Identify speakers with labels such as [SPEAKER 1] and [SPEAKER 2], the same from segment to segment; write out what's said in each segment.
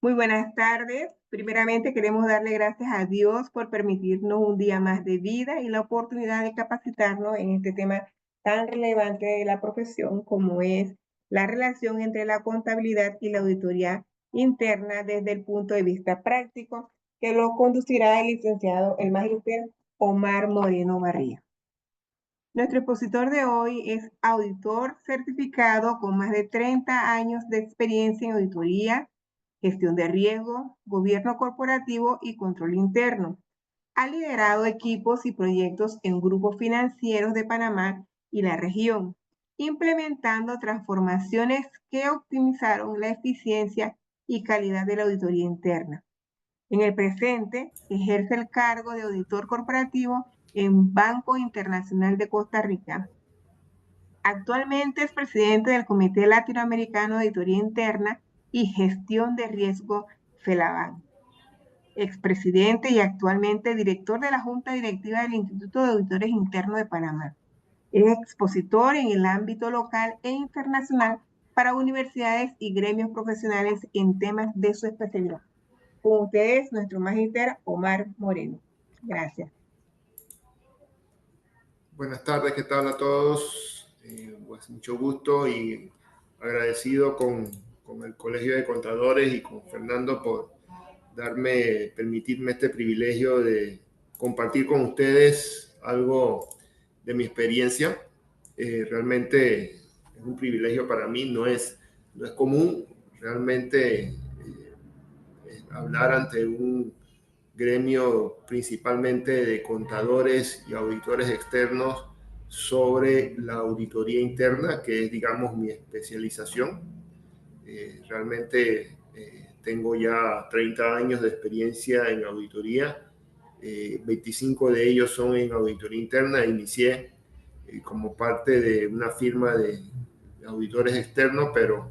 [SPEAKER 1] Muy buenas tardes. Primeramente queremos darle gracias a Dios por permitirnos un día más de vida y la oportunidad de capacitarnos en este tema tan relevante de la profesión como es la relación entre la contabilidad y la auditoría interna desde el punto de vista práctico, que lo conducirá el licenciado, el magíster Omar Moreno Barría. Nuestro expositor de hoy es auditor certificado con más de 30 años de experiencia en auditoría, gestión de riesgo, gobierno corporativo y control interno. Ha liderado equipos y proyectos en grupos financieros de Panamá y la región, implementando transformaciones que optimizaron la eficiencia y calidad de la auditoría interna. En el presente, ejerce el cargo de auditor corporativo en Banco Internacional de Costa Rica. Actualmente es presidente del Comité Latinoamericano de Auditoría Interna y Gestión de Riesgo FELABAN. Expresidente y actualmente director de la Junta Directiva del Instituto de Auditores Internos de Panamá. Es expositor en el ámbito local e internacional para universidades y gremios profesionales en temas de su especialidad. Con ustedes, nuestro magíster Omar Moreno. Gracias.
[SPEAKER 2] Buenas tardes, ¿qué tal a todos? Pues mucho gusto y agradecido con el Colegio de Contadores y con Fernando por permitirme este privilegio de compartir con ustedes algo de mi experiencia. Realmente es un privilegio para mí, no es común realmente hablar ante un gremio principalmente de contadores y auditores externos sobre la auditoría interna, que es, digamos, mi especialización. Realmente tengo ya 30 años de experiencia en auditoría, 25 de ellos son en auditoría interna. Inicié como parte de una firma de auditores externos, pero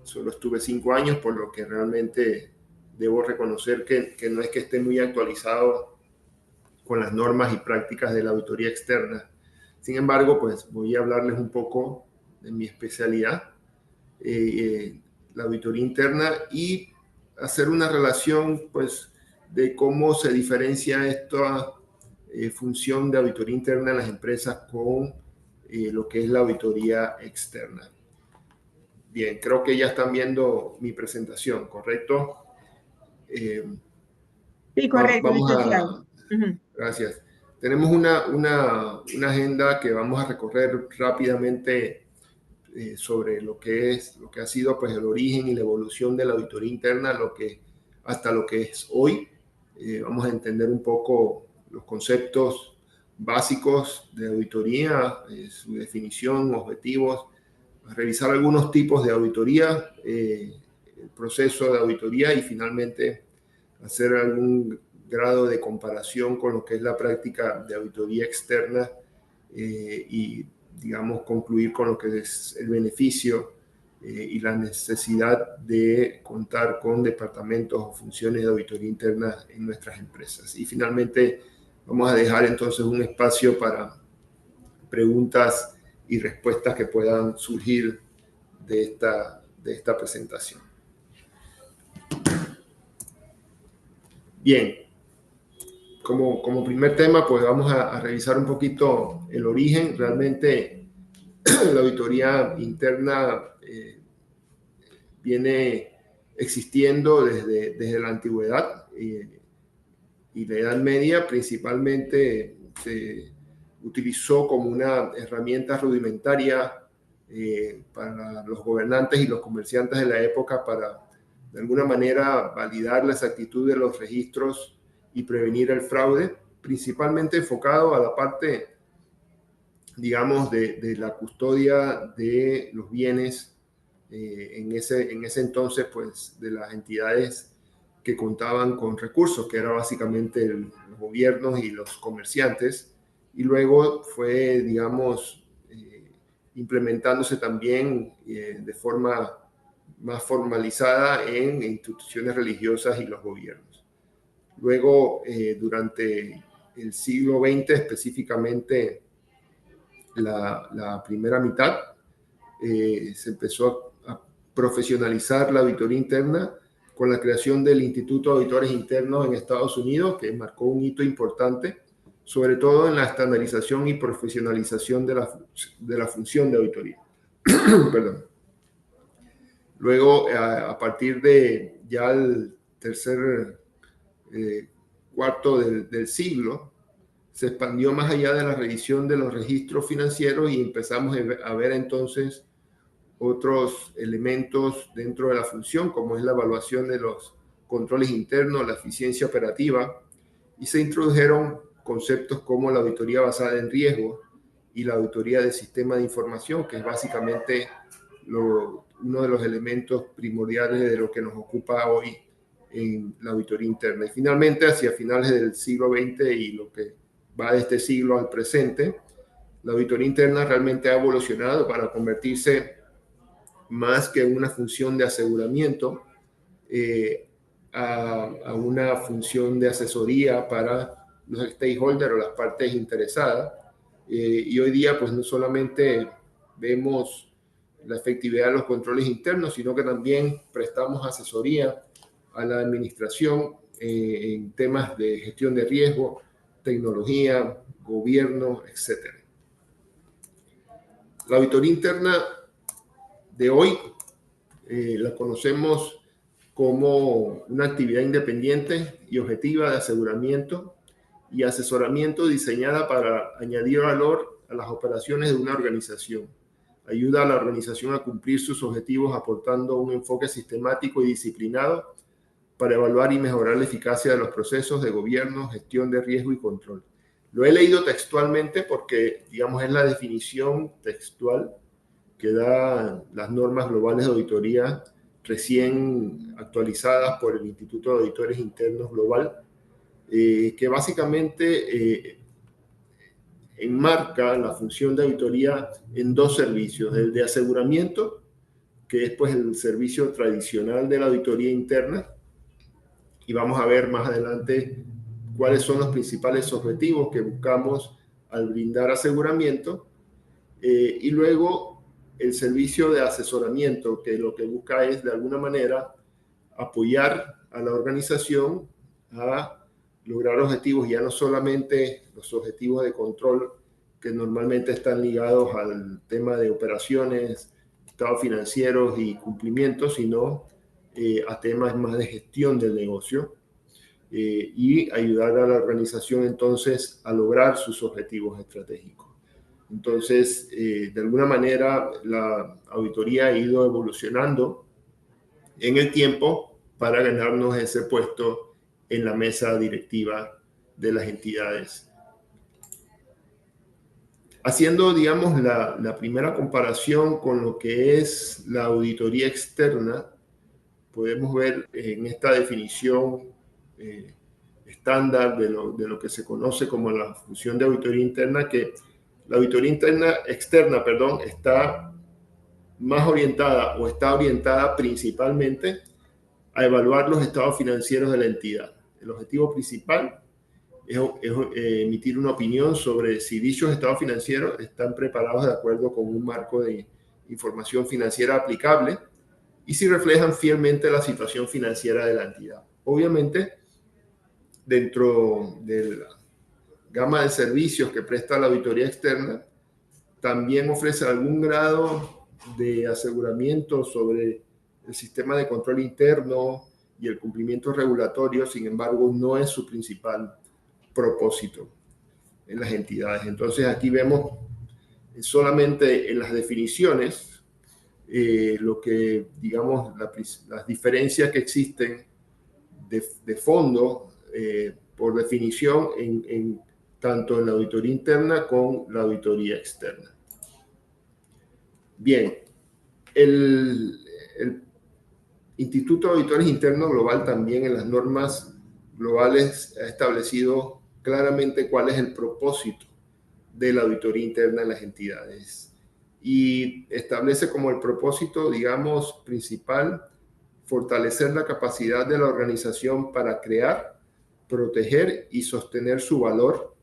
[SPEAKER 2] solo estuve 5 años, por lo que realmente debo reconocer que no es que esté muy actualizado con las normas y prácticas de la auditoría externa. Sin embargo, pues voy a hablarles un poco de mi especialidad, la auditoría interna, y hacer una relación, pues, de cómo se diferencia esta función de auditoría interna en las empresas con lo que es la auditoría externa. Bien, creo que ya están viendo mi presentación, ¿correcto?
[SPEAKER 1] Sí, correcto,
[SPEAKER 2] Vamos
[SPEAKER 1] licenciado.
[SPEAKER 2] Gracias. Tenemos una agenda que vamos a recorrer rápidamente sobre lo que ha sido, pues, el origen y la evolución de la auditoría interna, hasta lo que es hoy. Vamos a entender un poco los conceptos básicos de auditoría, su definición, objetivos, revisar algunos tipos de auditoría, el proceso de auditoría, y finalmente hacer algún grado de comparación con lo que es la práctica de auditoría externa y, digamos, concluir con lo que es el beneficio y la necesidad de contar con departamentos o funciones de auditoría interna en nuestras empresas. Y finalmente vamos a dejar entonces un espacio para preguntas y respuestas que puedan surgir de esta presentación. Bien, como primer tema, pues vamos a revisar un poquito el origen. Realmente la auditoría interna viene existiendo desde la antigüedad y la Edad Media. Principalmente se utilizó como una herramienta rudimentaria para los gobernantes y los comerciantes de la época para, de alguna manera, validar la exactitud de los registros y prevenir el fraude, principalmente enfocado a la parte, digamos, de la custodia de los bienes en ese entonces, pues, de las entidades que contaban con recursos, que era básicamente los gobiernos y los comerciantes. Y luego fue, digamos, implementándose también de forma más formalizada en instituciones religiosas y los gobiernos. Luego, durante el siglo XX, específicamente la primera mitad, se empezó a profesionalizar la auditoría interna con la creación del Instituto de Auditores Internos en Estados Unidos, que marcó un hito importante, sobre todo en la estandarización y profesionalización de la función de auditoría. Perdón. Luego, a partir de ya el tercer cuarto del siglo, se expandió más allá de la revisión de los registros financieros y empezamos a ver entonces otros elementos dentro de la función, como es la evaluación de los controles internos, la eficiencia operativa, y se introdujeron conceptos como la auditoría basada en riesgo y la auditoría de sistema de información, que es básicamente uno de los elementos primordiales de lo que nos ocupa hoy en la auditoría interna. Y finalmente, hacia finales del siglo XX y lo que va de este siglo al presente, la auditoría interna realmente ha evolucionado para convertirse más que una función de aseguramiento a una función de asesoría para los stakeholders o las partes interesadas. Y hoy día, pues no solamente vemos la efectividad de los controles internos, sino que también prestamos asesoría a la administración en temas de gestión de riesgo, tecnología, gobierno, etc. La auditoría interna de hoy la conocemos como una actividad independiente y objetiva de aseguramiento y asesoramiento diseñada para añadir valor a las operaciones de una organización. Ayuda a la organización a cumplir sus objetivos aportando un enfoque sistemático y disciplinado para evaluar y mejorar la eficacia de los procesos de gobierno, gestión de riesgo y control. Lo he leído textualmente porque, digamos, es la definición textual que da las normas globales de auditoría recién actualizadas por el Instituto de Auditores Internos Global, que básicamente enmarca la función de auditoría en dos servicios: el de aseguramiento, que es pues el servicio tradicional de la auditoría interna, y vamos a ver más adelante cuáles son los principales objetivos que buscamos al brindar aseguramiento, y luego el servicio de asesoramiento, que lo que busca es de alguna manera apoyar a la organización a lograr objetivos, ya no solamente los objetivos de control que normalmente están ligados al tema de operaciones, estados financieros y cumplimientos, sino a temas más de gestión del negocio y ayudar a la organización entonces a lograr sus objetivos estratégicos. Entonces, de alguna manera, la auditoría ha ido evolucionando en el tiempo para ganarnos ese puesto en la mesa directiva de las entidades. Haciendo, digamos, la primera comparación con lo que es la auditoría externa, podemos ver en esta definición estándar de lo que se conoce como la función de auditoría interna, que la auditoría externa, está más orientada o está orientada principalmente a evaluar los estados financieros de la entidad. El objetivo principal es emitir una opinión sobre si dichos estados financieros están preparados de acuerdo con un marco de información financiera aplicable y si reflejan fielmente la situación financiera de la entidad. Obviamente, dentro de la gama de servicios que presta la auditoría externa, también ofrece algún grado de aseguramiento sobre el sistema de control interno y el cumplimiento regulatorio. Sin embargo, no es su principal propósito en las entidades. Entonces, aquí vemos solamente en las definiciones lo que, digamos, las diferencias que existen de fondo por definición tanto en la auditoría interna como la auditoría externa. Bien, el Instituto de Auditores Internos Global también en las normas globales ha establecido claramente cuál es el propósito de la auditoría interna en las entidades y establece como el propósito, digamos, principal fortalecer la capacidad de la organización para crear, proteger y sostener su valor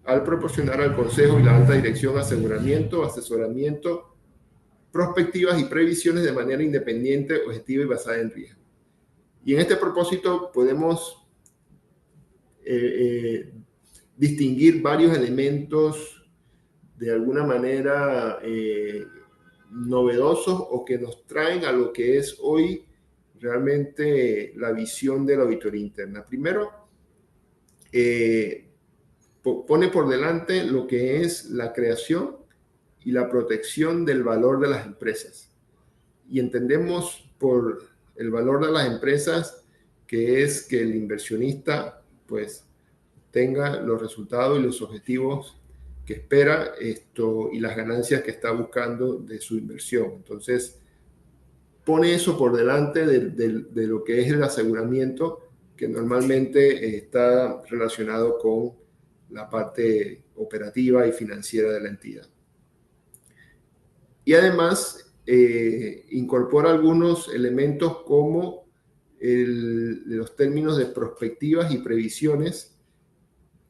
[SPEAKER 2] al proporcionar al Consejo y la alta dirección aseguramiento, asesoramiento, prospectivas y previsiones de manera independiente, objetiva y basada en riesgo. Y en este propósito podemos distinguir varios elementos de alguna manera novedosos o que nos traen a lo que es hoy realmente la visión de la auditoría interna. Primero, pone por delante lo que es la creación y la protección del valor de las empresas. Y entendemos por el valor de las empresas que es que el inversionista pues tenga los resultados y los objetivos que espera y las ganancias que está buscando de su inversión. Entonces, pone eso por delante de lo que es el aseguramiento, que normalmente está relacionado con la parte operativa y financiera de la entidad. Y además incorpora algunos elementos como los términos de perspectivas y previsiones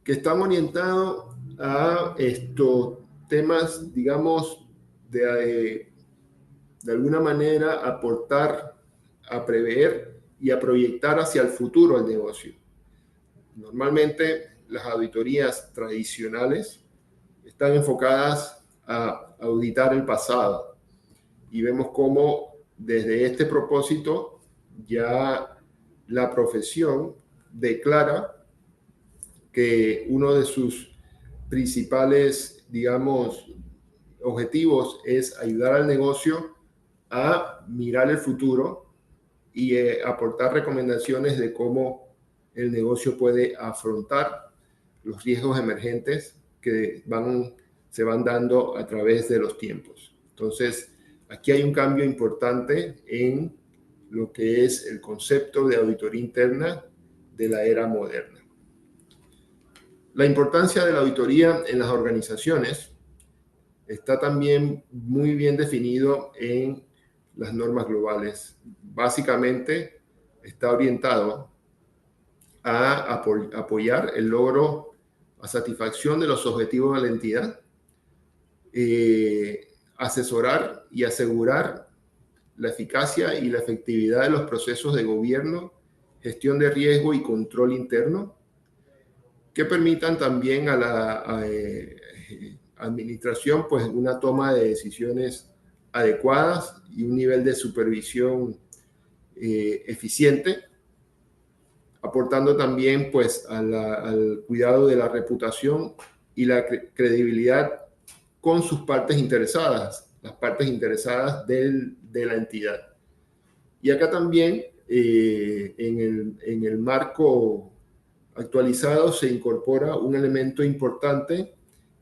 [SPEAKER 2] que están orientados a estos temas, digamos, de alguna manera aportar a prever y a proyectar hacia el futuro el negocio. Normalmente las auditorías tradicionales están enfocadas a auditar el pasado y vemos cómo desde este propósito ya la profesión declara que uno de sus principales, digamos, objetivos es ayudar al negocio a mirar el futuro y aportar recomendaciones de cómo el negocio puede afrontar los riesgos emergentes que se van dando a través de los tiempos. Entonces, aquí hay un cambio importante en lo que es el concepto de auditoría interna de la era moderna. La importancia de la auditoría en las organizaciones está también muy bien definido en las normas globales. Básicamente está orientado a apoyar el logro a satisfacción de los objetivos de la entidad, asesorar y asegurar la eficacia y la efectividad de los procesos de gobierno, gestión de riesgo y control interno, que permitan también a la administración pues una toma de decisiones adecuadas y un nivel de supervisión eficiente, aportando también pues al cuidado de la reputación y la credibilidad con sus partes interesadas, las partes interesadas de la entidad. Y acá también en el marco actualizado se incorpora un elemento importante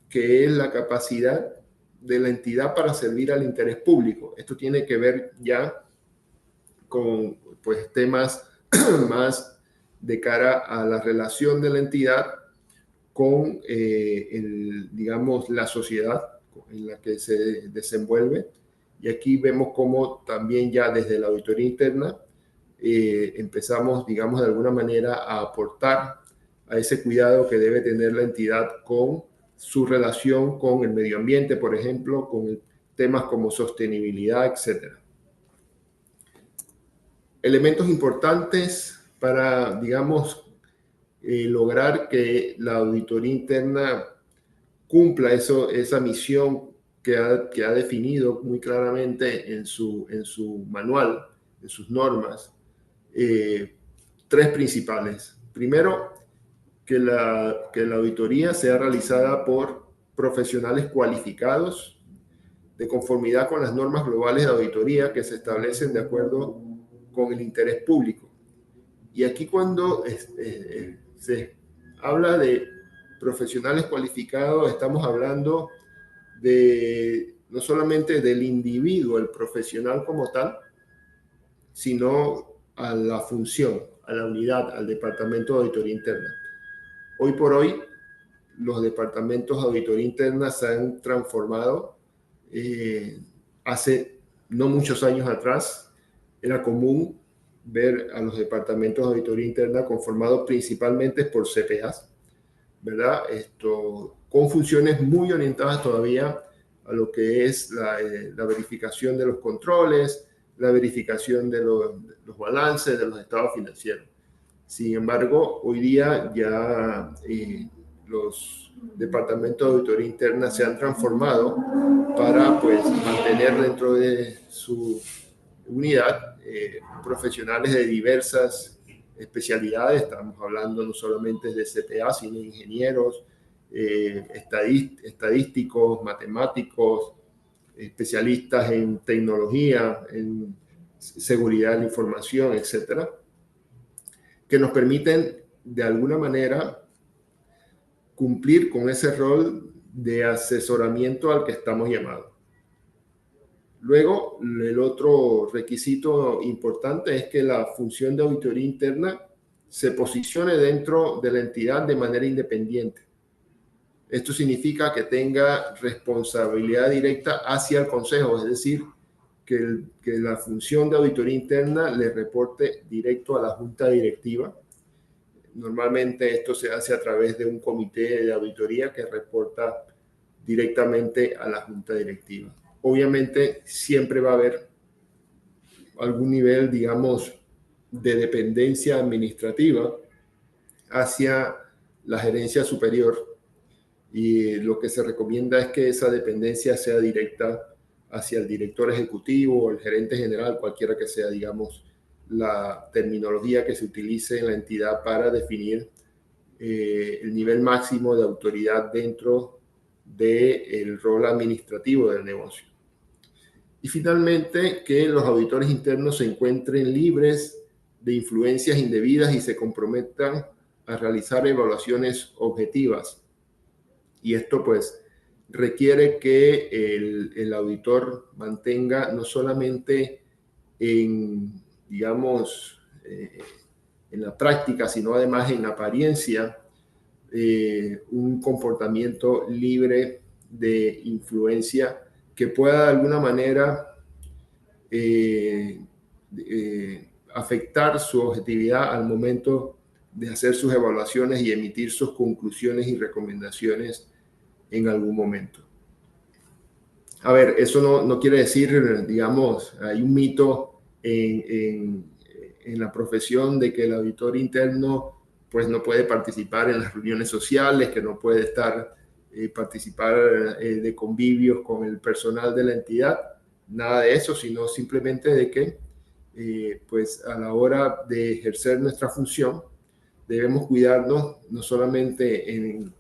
[SPEAKER 2] que es la capacidad de la entidad para servir al interés público. Esto tiene que ver ya con pues, temas más de cara a la relación de la entidad con, digamos, la sociedad en la que se desenvuelve. Y aquí vemos cómo también ya desde la auditoría interna empezamos, digamos, de alguna manera a aportar a ese cuidado que debe tener la entidad con su relación con el medio ambiente, por ejemplo, con temas como sostenibilidad, etc. Elementos importantes para, digamos, lograr que la auditoría interna cumpla esa misión que ha definido muy claramente en su manual, en sus normas. Tres principales. Primero, que la auditoría sea realizada por profesionales cualificados de conformidad con las normas globales de auditoría que se establecen de acuerdo con el interés público. Y aquí cuando se habla de profesionales cualificados, estamos hablando de no solamente del individuo, el profesional como tal, sino a la función, a la unidad, al departamento de auditoría interna. Hoy por hoy, los departamentos de auditoría interna se han transformado. Hace no muchos años atrás era común ver a los departamentos de auditoría interna conformados principalmente por CPAs, ¿verdad? Con funciones muy orientadas todavía a lo que es la verificación de los controles, la verificación de los balances, de los estados financieros. Sin embargo, hoy día ya los departamentos de auditoría interna se han transformado para pues mantener dentro de su unidad profesionales de diversas especialidades. Estamos hablando no solamente de CPA, sino de ingenieros, estadísticos, matemáticos, especialistas en tecnología, en seguridad de la información, etcétera, que nos permiten de alguna manera cumplir con ese rol de asesoramiento al que estamos llamados. Luego, el otro requisito importante es que la función de auditoría interna se posicione dentro de la entidad de manera independiente. Esto significa que tenga responsabilidad directa hacia el consejo, es decir, que la función de auditoría interna le reporte directo a la junta directiva. Normalmente esto se hace a través de un comité de auditoría que reporta directamente a la junta directiva. Obviamente siempre va a haber algún nivel, digamos, de dependencia administrativa hacia la gerencia superior, y lo que se recomienda es que esa dependencia sea directa hacia el director ejecutivo o el gerente general, cualquiera que sea, digamos, la terminología que se utilice en la entidad para definir el nivel máximo de autoridad dentro del rol administrativo del negocio. Y finalmente, que los auditores internos se encuentren libres de influencias indebidas y se comprometan a realizar evaluaciones objetivas. Y esto pues requiere que el auditor mantenga no solamente en, digamos, en la práctica, sino además en apariencia, un comportamiento libre de influencia que pueda de alguna manera afectar su objetividad al momento de hacer sus evaluaciones y emitir sus conclusiones y recomendaciones en algún momento. A ver, eso no quiere decir, digamos, hay un mito en la profesión de que el auditor interno pues no puede participar en las reuniones sociales, que no puede participar de convivios con el personal de la entidad. Nada de eso, sino simplemente de que pues a la hora de ejercer nuestra función debemos cuidarnos no solamente en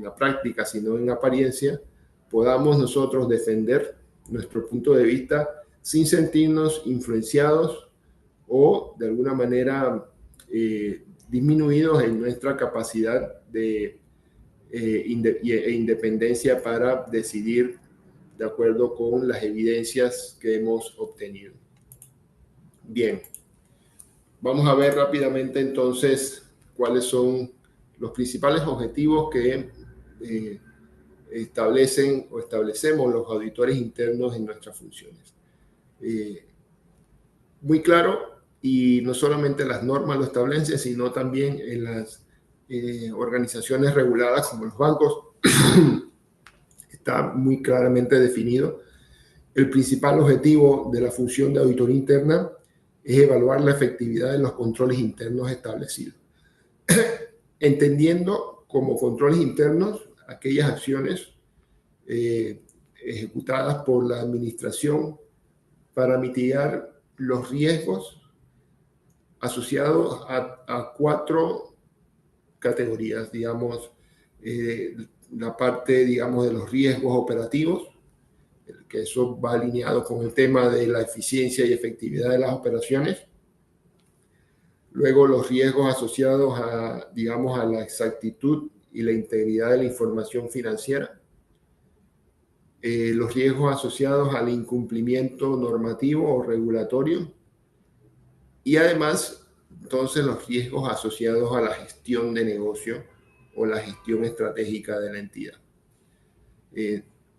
[SPEAKER 2] la práctica, sino en apariencia, podamos nosotros defender nuestro punto de vista sin sentirnos influenciados o de alguna manera disminuidos en nuestra capacidad de independencia para decidir de acuerdo con las evidencias que hemos obtenido. Bien, vamos a ver rápidamente entonces cuáles son los principales objetivos que establecemos los auditores internos en nuestras funciones. Muy claro, y no solamente las normas lo establecen, sino también en las organizaciones reguladas como los bancos, está muy claramente definido. El principal objetivo de la función de auditoría interna es evaluar la efectividad de los controles internos establecidos, entendiendo como controles internos aquellas acciones ejecutadas por la administración para mitigar los riesgos asociados a 4 categorías, digamos, la parte, digamos, de los riesgos operativos, que eso va alineado con el tema de la eficiencia y efectividad de las operaciones. Luego los riesgos asociados a, digamos, a la exactitud y la integridad de la información financiera. Los riesgos asociados al incumplimiento normativo o regulatorio. Y además, entonces, los riesgos asociados a la gestión de negocio o la gestión estratégica de la entidad.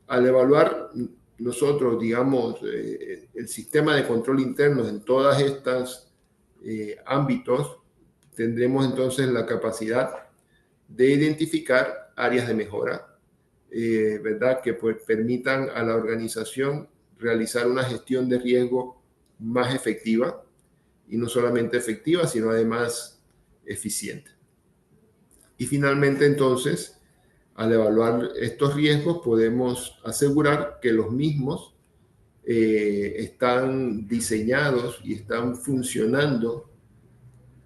[SPEAKER 2] Al evaluar nosotros, digamos, el sistema de control interno en todas estas ámbitos, tendremos entonces la capacidad de identificar áreas de mejora, ¿verdad? Que pues permitan a la organización realizar una gestión de riesgo más efectiva, y no solamente efectiva, sino además eficiente. Y finalmente, entonces, al evaluar estos riesgos, podemos asegurar que los mismos están diseñados y están funcionando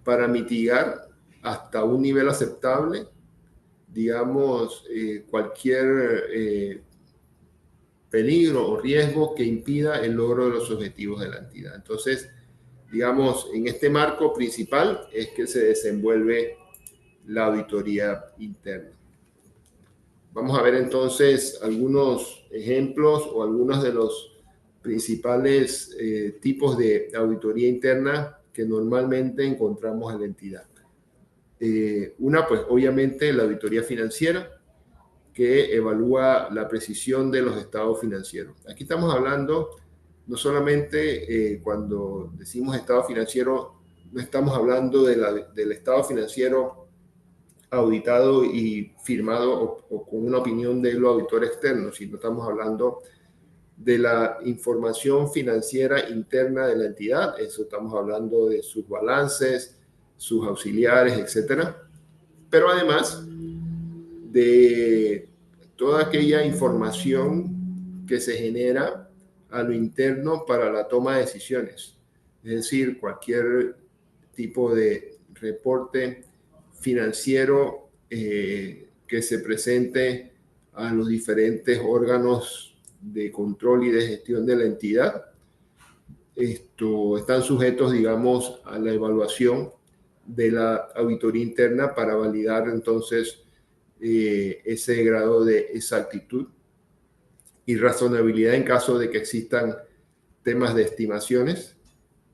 [SPEAKER 2] para mitigar hasta un nivel aceptable, digamos, cualquier peligro o riesgo que impida el logro de los objetivos de la entidad. Entonces, digamos, en este marco principal es que se desenvuelve la auditoría interna. Vamos a ver entonces algunos ejemplos o algunos de los principales tipos de auditoría interna que normalmente encontramos en la entidad. Una, pues obviamente la auditoría financiera, que evalúa la precisión de los estados financieros. Aquí estamos hablando no solamente cuando decimos estado financiero, no estamos hablando del estado financiero auditado y firmado o con una opinión de los auditores externos, sino estamos hablando de la información financiera interna de la entidad. Eso estamos hablando de sus balances, sus auxiliares, etcétera. Pero además de toda aquella información que se genera a lo interno para la toma de decisiones. Es decir, cualquier tipo de reporte financiero que se presente a los diferentes órganos de control y de gestión de la entidad. Están sujetos, digamos, a la evaluación de la auditoría interna para validar entonces ese grado de exactitud y razonabilidad en caso de que existan temas de estimaciones,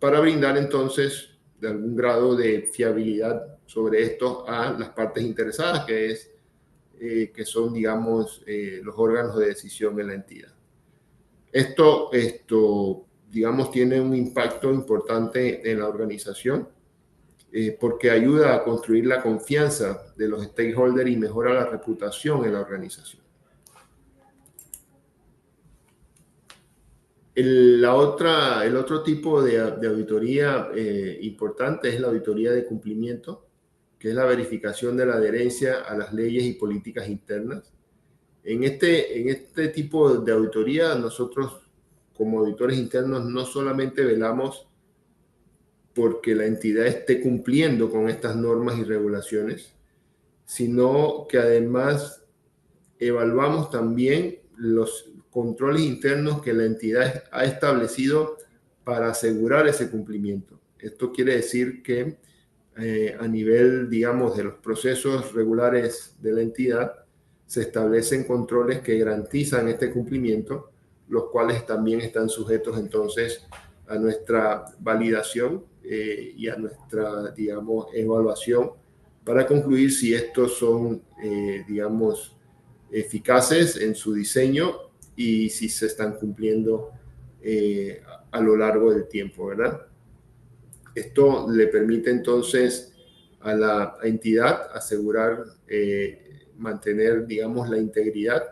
[SPEAKER 2] para brindar entonces de algún grado de fiabilidad sobre esto a las partes interesadas, que son, digamos, los órganos de decisión en la entidad. Esto, digamos, tiene un impacto importante en la organización, porque ayuda a construir la confianza de los stakeholders y mejora la reputación en la organización. El otro tipo de auditoría importante es la auditoría de cumplimiento, que es la verificación de la adherencia a las leyes y políticas internas. En este tipo de auditoría, nosotros como auditores internos no solamente velamos porque la entidad esté cumpliendo con estas normas y regulaciones, sino que además evaluamos también los controles internos que la entidad ha establecido para asegurar ese cumplimiento. Esto quiere decir que a nivel, digamos, de los procesos regulares de la entidad, se establecen controles que garantizan este cumplimiento, los cuales también están sujetos entonces a nuestra validación y a nuestra, digamos, evaluación para concluir si estos son, digamos, eficaces en su diseño y si se están cumpliendo a lo largo del tiempo, ¿verdad? Esto le permite entonces a la entidad asegurar, mantener, digamos, la integridad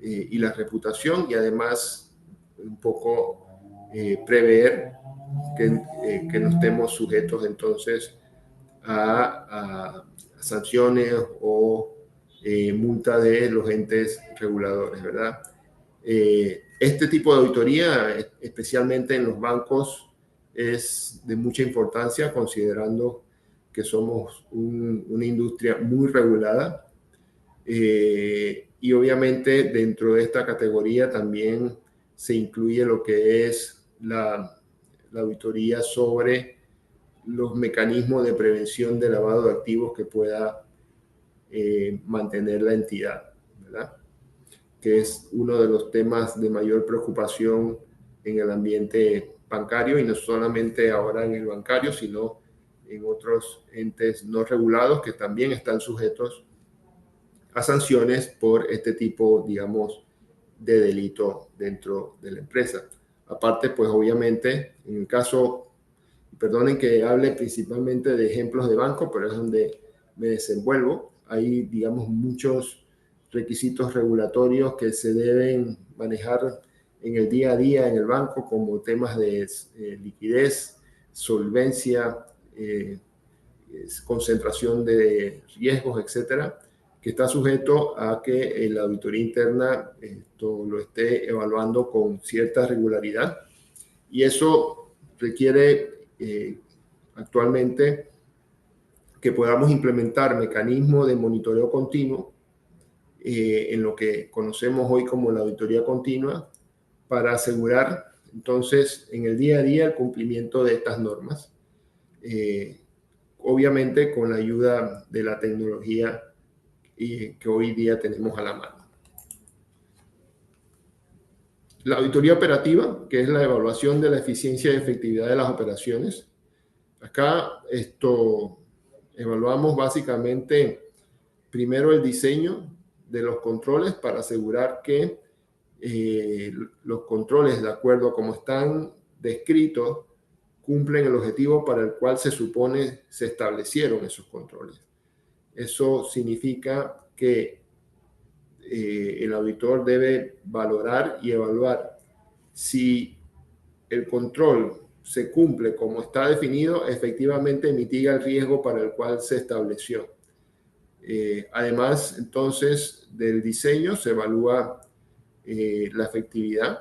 [SPEAKER 2] y la reputación, y además un poco prever que no estemos sujetos entonces a sanciones o multa de los entes reguladores, ¿verdad? Este tipo de auditoría, especialmente en los bancos, es de mucha importancia considerando que somos una industria muy regulada, y obviamente dentro de esta categoría también se incluye lo que es la auditoría sobre los mecanismos de prevención de lavado de activos que pueda mantener la entidad, ¿verdad? Que es uno de los temas de mayor preocupación en el ambiente bancario, y no solamente ahora en el bancario, sino en otros entes no regulados que también están sujetos a sanciones por este tipo, digamos, de delito dentro de la empresa. Aparte, pues obviamente, en el caso, perdonen que hable principalmente de ejemplos de banco, pero es donde me desenvuelvo. Hay, digamos, muchos requisitos regulatorios que se deben manejar en el día a día en el banco, como temas de liquidez, solvencia, concentración de riesgos, etcétera, que está sujeto a que la auditoría interna lo esté evaluando con cierta regularidad. Y eso requiere actualmente que podamos implementar mecanismos de monitoreo continuo en lo que conocemos hoy como la auditoría continua, para asegurar entonces en el día a día el cumplimiento de estas normas, obviamente con la ayuda de la tecnología que hoy día tenemos a la mano. La auditoría operativa, que es la evaluación de la eficiencia y efectividad de las operaciones. Acá evaluamos básicamente primero el diseño de los controles para asegurar que los controles, de acuerdo a cómo están descritos, cumplen el objetivo para el cual se supone se establecieron esos controles. Eso significa que el auditor debe valorar y evaluar si el control se cumple como está definido, efectivamente mitiga el riesgo para el cual se estableció. Además, entonces, del diseño se evalúa la efectividad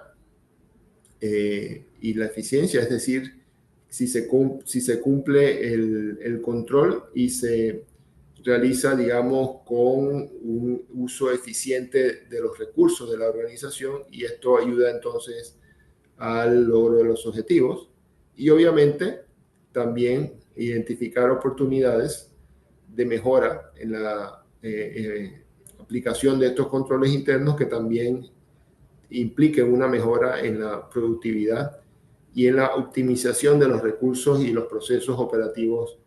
[SPEAKER 2] y la eficiencia, es decir, si se cumple el control y se realiza, digamos, con un uso eficiente de los recursos de la organización, y esto ayuda entonces al logro de los objetivos. Y obviamente también identificar oportunidades de mejora en la aplicación de estos controles internos que también impliquen una mejora en la productividad y en la optimización de los recursos y los procesos operativos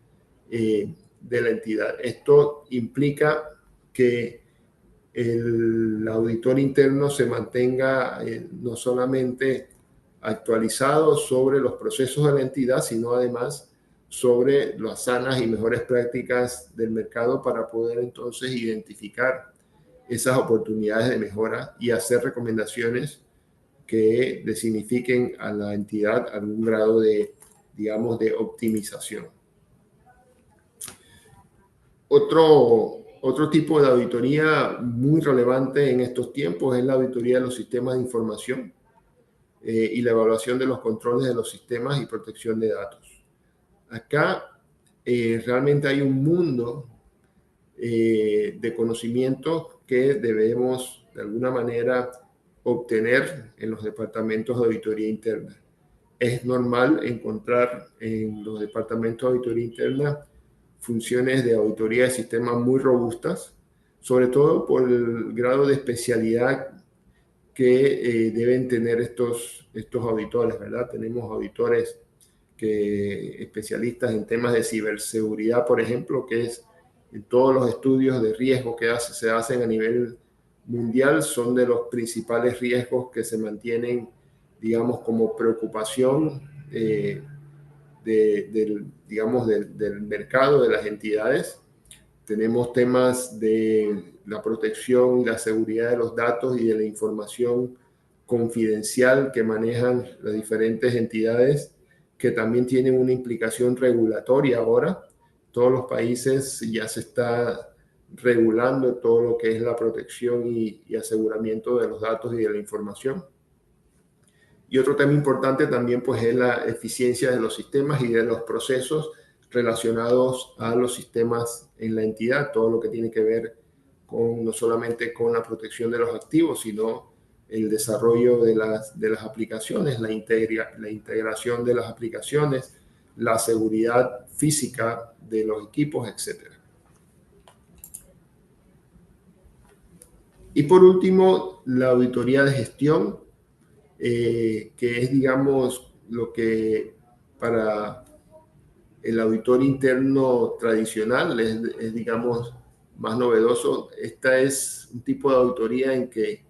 [SPEAKER 2] de la entidad. Esto implica que el auditor interno se mantenga no solamente actualizado sobre los procesos de la entidad, sino además sobre las sanas y mejores prácticas del mercado, para poder entonces identificar esas oportunidades de mejora y hacer recomendaciones que le signifiquen a la entidad algún grado de, digamos, de optimización. Otro tipo de auditoría muy relevante en estos tiempos es la auditoría de los sistemas de información y la evaluación de los controles de los sistemas y protección de datos. Acá realmente hay un mundo de conocimientos que debemos de alguna manera obtener en los departamentos de auditoría interna. Es normal encontrar en los departamentos de auditoría interna funciones de auditoría de sistemas muy robustas, sobre todo por el grado de especialidad que deben tener estos auditores, ¿verdad? Tenemos auditores especialistas en temas de ciberseguridad, por ejemplo, que es en todos los estudios de riesgo que se hacen a nivel mundial, son de los principales riesgos que se mantienen, digamos, como preocupación del mercado, de las entidades. Tenemos temas de la protección y la seguridad de los datos y de la información confidencial que manejan las diferentes entidades, que también tienen una implicación regulatoria ahora. Todos los países ya se está regulando todo lo que es la protección y aseguramiento de los datos y de la información. Y otro tema importante también pues es la eficiencia de los sistemas y de los procesos relacionados a los sistemas en la entidad, todo lo que tiene que ver con no solamente con la protección de los activos, sino el desarrollo de las aplicaciones, la integración de las aplicaciones, la seguridad física de los equipos, etc. Y por último, la auditoría de gestión, que es, digamos, lo que para el auditor interno tradicional es, digamos, más novedoso. Esta es un tipo de auditoría en que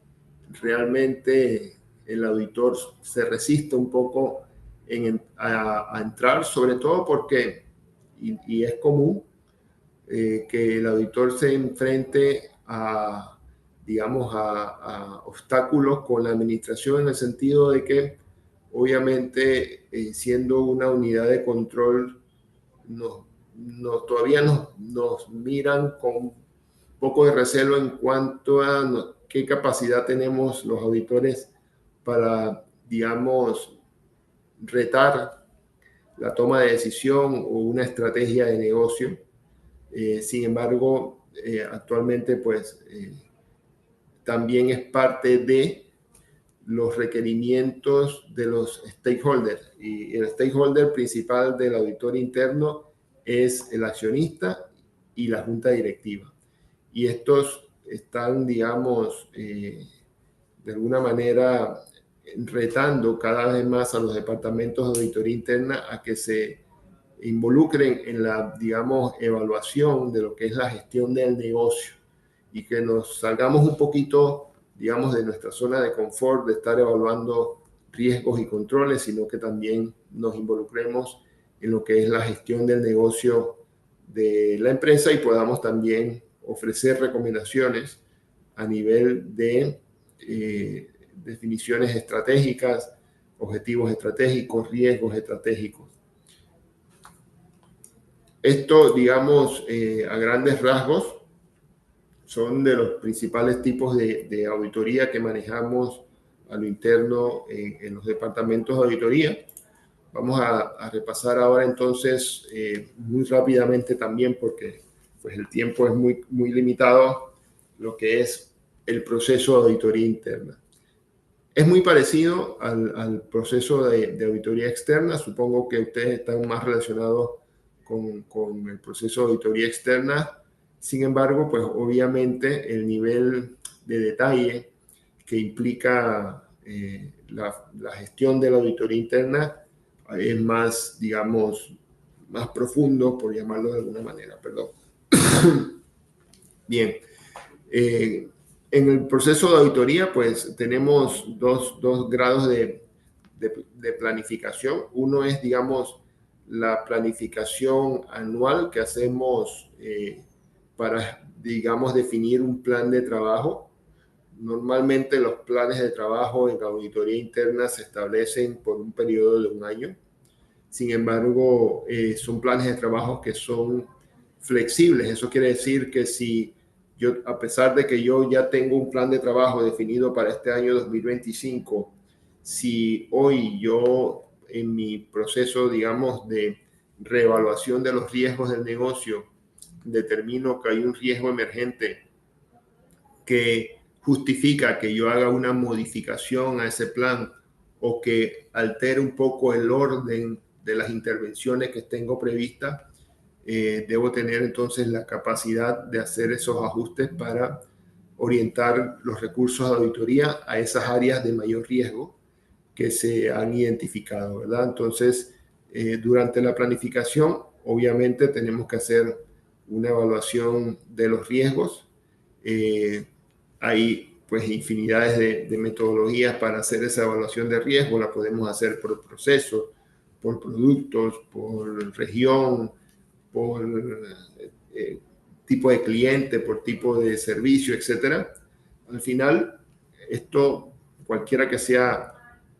[SPEAKER 2] realmente el auditor se resiste un poco a entrar, sobre todo porque, y es común, que el auditor se enfrente a, digamos, a obstáculos con la administración en el sentido de que, obviamente, siendo una unidad de control, todavía nos miran con un poco de recelo en cuanto a qué capacidad tenemos los auditores para, digamos, retar la toma de decisión o una estrategia de negocio. Sin embargo, actualmente pues también es parte de los requerimientos de los stakeholders, y el stakeholder principal del auditor interno es el accionista y la junta directiva. Y estos están, digamos, de alguna manera retando cada vez más a los departamentos de auditoría interna a que se involucren en la, digamos, evaluación de lo que es la gestión del negocio y que nos salgamos un poquito, digamos, de nuestra zona de confort de estar evaluando riesgos y controles, sino que también nos involucremos en lo que es la gestión del negocio de la empresa y podamos también ofrecer recomendaciones a nivel de definiciones estratégicas, objetivos estratégicos, riesgos estratégicos. Esto, digamos, a grandes rasgos, son de los principales tipos de auditoría que manejamos a lo interno en los departamentos de auditoría. Vamos a repasar ahora entonces muy rápidamente también, porque pues, el tiempo es muy limitado, lo que es el proceso de auditoría interna. Es muy parecido al proceso de auditoría externa. Supongo que ustedes están más relacionados con el proceso de auditoría externa. Sin embargo, pues obviamente el nivel de detalle que implica la gestión de la auditoría interna es más, digamos, más profundo, por llamarlo de alguna manera, perdón. Bien. En el proceso de auditoría, pues tenemos dos grados de planificación. Uno es, digamos, la planificación anual que hacemos para, digamos, definir un plan de trabajo. Normalmente los planes de trabajo en la auditoría interna se establecen por un periodo de un año. Sin embargo, son planes de trabajo que son flexibles. Eso quiere decir que si yo, a pesar de que yo ya tengo un plan de trabajo definido para este año 2025, si hoy yo en mi proceso, digamos, de reevaluación de los riesgos del negocio, determino que hay un riesgo emergente que justifica que yo haga una modificación a ese plan o que altere un poco el orden de las intervenciones que tengo previstas, debo tener entonces la capacidad de hacer esos ajustes para orientar los recursos de auditoría a esas áreas de mayor riesgo que se han identificado, ¿verdad? Entonces, durante la planificación, obviamente tenemos que hacer una evaluación de los riesgos. Hay pues infinidades de metodologías para hacer esa evaluación de riesgo. La podemos hacer por procesos, por productos, por región, por tipo de cliente, por tipo de servicio, etcétera. Al final, esto, cualquiera que sea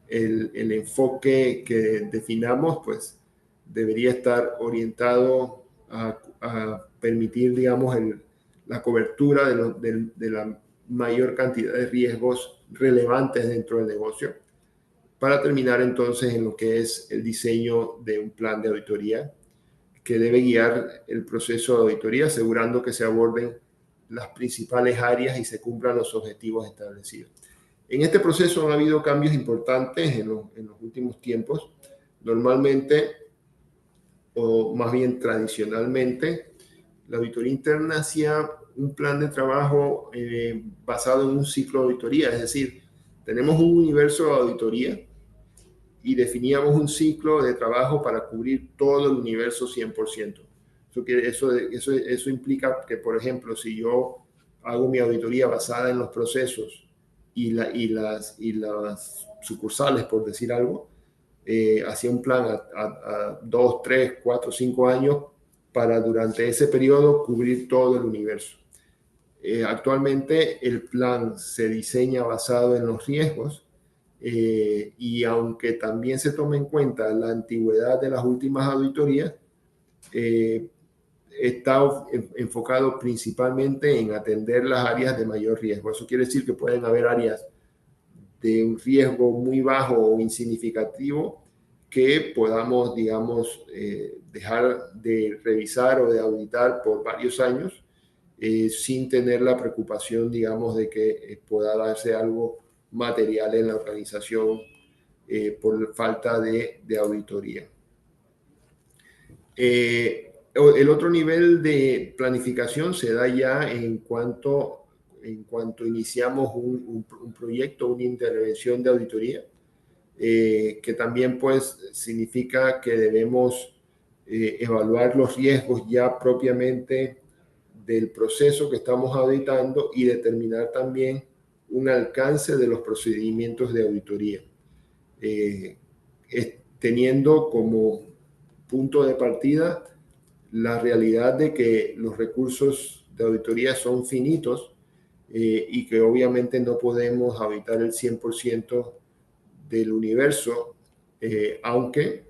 [SPEAKER 2] el enfoque que definamos, pues debería estar orientado a permitir, digamos, la cobertura de la mayor cantidad de riesgos relevantes dentro del negocio, para terminar entonces en lo que es el diseño de un plan de auditoría que debe guiar el proceso de auditoría, asegurando que se aborden las principales áreas y se cumplan los objetivos establecidos. En este proceso han habido cambios importantes en los últimos tiempos. Normalmente, o más bien tradicionalmente, la auditoría interna hacía un plan de trabajo basado en un ciclo de auditoría, es decir, tenemos un universo de auditoría y definíamos un ciclo de trabajo para cubrir todo el universo 100%. Eso implica que, por ejemplo, si yo hago mi auditoría basada en los procesos y las sucursales, por decir algo, hacía un plan a 2, 3, 4, 5 años para durante ese periodo cubrir todo el universo. Actualmente el plan se diseña basado en los riesgos y aunque también se toma en cuenta la antigüedad de las últimas auditorías, está enfocado principalmente en atender las áreas de mayor riesgo. Eso quiere decir que pueden haber áreas de un riesgo muy bajo o insignificativo que podamos, digamos, dejar de revisar o de auditar por varios años sin tener la preocupación, digamos, de que pueda darse algo material en la organización por falta de auditoría. El otro nivel de planificación se da ya en cuanto iniciamos un proyecto, una intervención de auditoría, que también pues significa que debemos evaluar los riesgos ya propiamente del proceso que estamos auditando y determinar también un alcance de los procedimientos de auditoría, teniendo como punto de partida la realidad de que los recursos de auditoría son finitos y que obviamente no podemos auditar el 100% del universo, aunque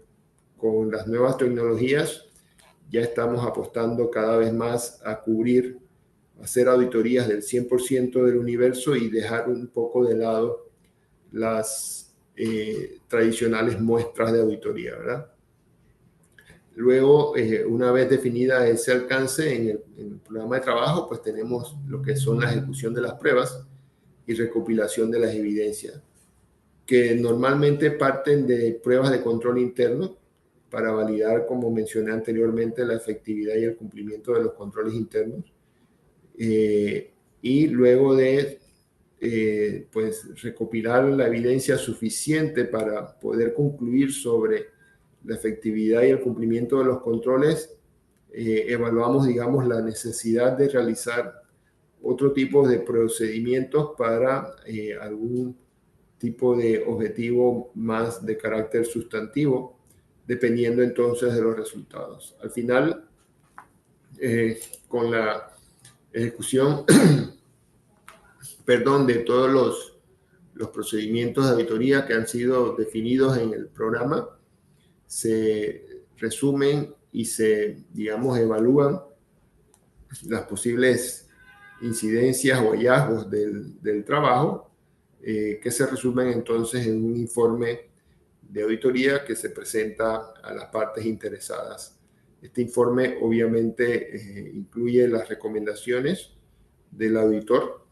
[SPEAKER 2] con las nuevas tecnologías ya estamos apostando cada vez más a cubrir, hacer auditorías del 100% del universo y dejar un poco de lado las tradicionales muestras de auditoría, ¿verdad? Luego, una vez definida ese alcance en el programa de trabajo, pues tenemos lo que son la ejecución de las pruebas y recopilación de las evidencias, que normalmente parten de pruebas de control interno para validar, como mencioné anteriormente, la efectividad y el cumplimiento de los controles internos. Y luego de pues recopilar la evidencia suficiente para poder concluir sobre la efectividad y el cumplimiento de los controles, evaluamos, digamos, la necesidad de realizar otro tipo de procedimientos para algún tipo de objetivo más de carácter sustantivo, dependiendo entonces de los resultados. Al final, con la ejecución, perdón, de todos los procedimientos de auditoría que han sido definidos en el programa, se resumen y se, digamos, evalúan las posibles incidencias o hallazgos del trabajo, que se resumen entonces en un informe de auditoría que se presenta a las partes interesadas. Este informe obviamente incluye las recomendaciones del auditor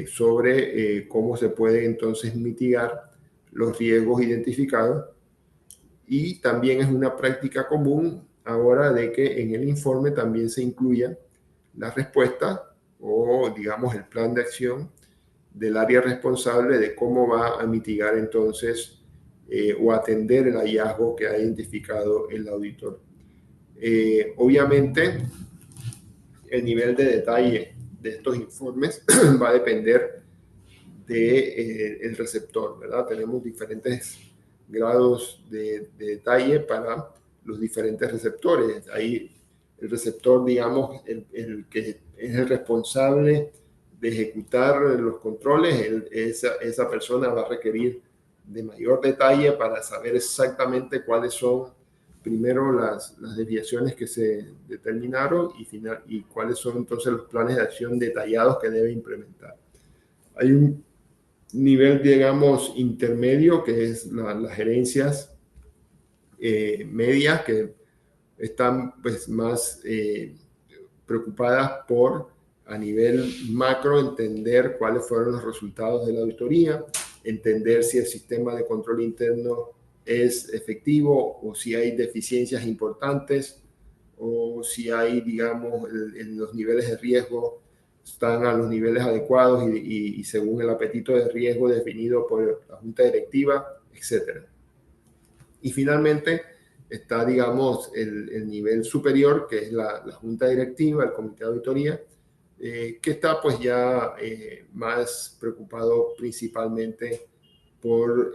[SPEAKER 2] sobre cómo se puede entonces mitigar los riesgos identificados, y también es una práctica común ahora de que en el informe también se incluya la respuesta o, digamos, el plan de acción del área responsable de cómo va a mitigar entonces o atender el hallazgo que ha identificado el auditor. Obviamente, el nivel de detalle de estos informes va a depender del receptor, ¿verdad? Tenemos diferentes grados de detalle para los diferentes receptores. Ahí el receptor, digamos, el que es el responsable de ejecutar los controles, esa persona va a requerir de mayor detalle para saber exactamente cuáles son primero las desviaciones que se determinaron y cuáles son entonces los planes de acción detallados que debe implementar. Hay un nivel, digamos, intermedio, que es las gerencias medias, que están pues más preocupadas por, a nivel macro, entender cuáles fueron los resultados de la auditoría, entender si el sistema de control interno es efectivo o si hay deficiencias importantes o si hay, digamos, los niveles de riesgo están a los niveles adecuados y según el apetito de riesgo definido por la junta directiva, etc. Y finalmente está, digamos, el nivel superior, que es la junta directiva, el comité de auditoría, que está pues ya más preocupado principalmente por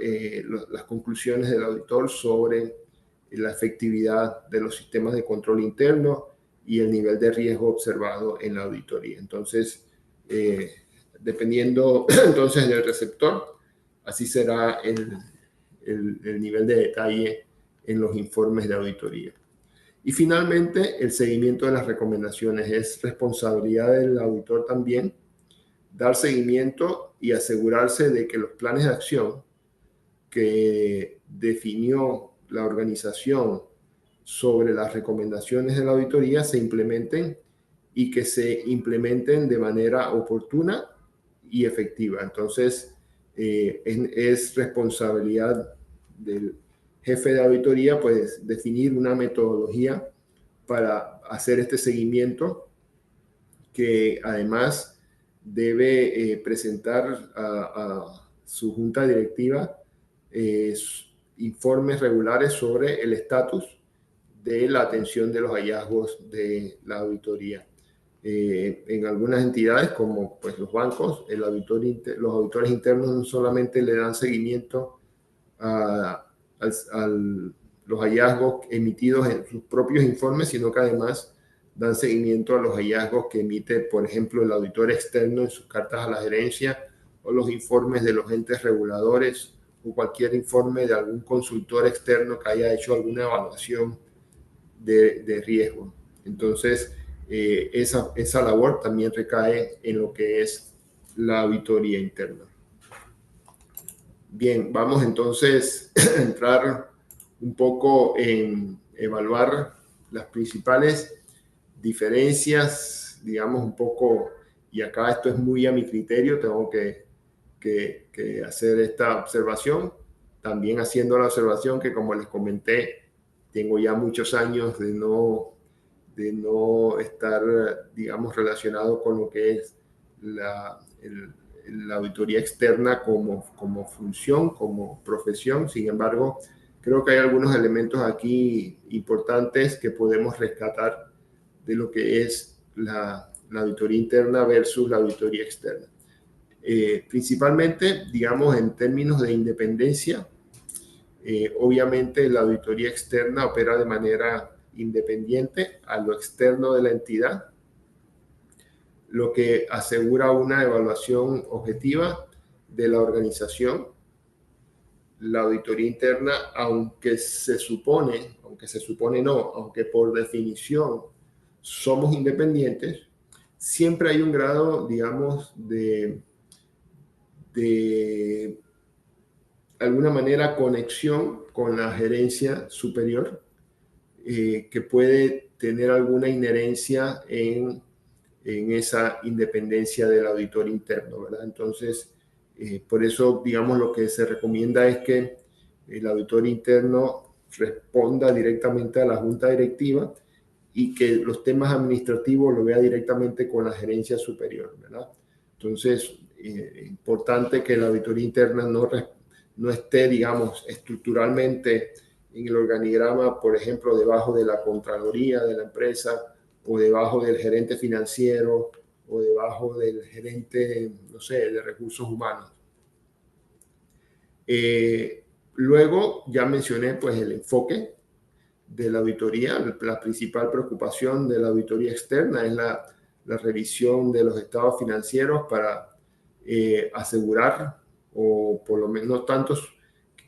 [SPEAKER 2] las conclusiones del auditor sobre la efectividad de los sistemas de control interno y el nivel de riesgo observado en la auditoría. Entonces, dependiendo entonces del receptor, así será el nivel de detalle en los informes de auditoría. Y finalmente, el seguimiento de las recomendaciones es responsabilidad del auditor también dar seguimiento y asegurarse de que los planes de acción que definió la organización sobre las recomendaciones de la auditoría se implementen y que se implementen de manera oportuna y efectiva. Entonces, es responsabilidad del jefe de auditoría, pues, definir una metodología para hacer este seguimiento que además debe presentar a su junta directiva informes regulares sobre el estatus de la atención de los hallazgos de la auditoría. En algunas entidades, como pues, los bancos, los auditores internos no solamente le dan seguimiento a los hallazgos emitidos en sus propios informes, sino que además dan seguimiento a los hallazgos que emite, por ejemplo, el auditor externo en sus cartas a la gerencia o los informes de los entes reguladores o cualquier informe de algún consultor externo que haya hecho alguna evaluación de riesgo. Entonces, esa labor también recae en lo que es la auditoría interna. Bien, vamos entonces a entrar un poco en evaluar las principales diferencias, digamos un poco, y acá esto es muy a mi criterio, tengo que hacer esta observación, también haciendo la observación que, como les comenté, tengo ya muchos años de no estar, digamos, relacionado con lo que es la auditoría externa como función, como profesión. Sin embargo, creo que hay algunos elementos aquí importantes que podemos rescatar de lo que es la auditoría interna versus la auditoría externa. Principalmente, digamos, en términos de independencia, obviamente la auditoría externa opera de manera independiente a lo externo de la entidad, lo que asegura una evaluación objetiva de la organización. La auditoría interna, aunque por definición somos independientes, siempre hay un grado, digamos, de alguna manera conexión con la gerencia superior, que puede tener alguna inherencia en esa independencia del auditor interno, ¿verdad? Entonces, por eso, digamos, lo que se recomienda es que el auditor interno responda directamente a la junta directiva y que los temas administrativos lo vea directamente con la gerencia superior, ¿verdad? Entonces, importante que la auditoría interna no esté, digamos, estructuralmente en el organigrama, por ejemplo, debajo de la contraloría de la empresa o debajo del gerente financiero o debajo del gerente, no sé, de recursos humanos. Luego ya mencioné pues el enfoque de la auditoría. La principal preocupación de la auditoría externa es la revisión de los estados financieros para asegurar, o por lo menos no tanto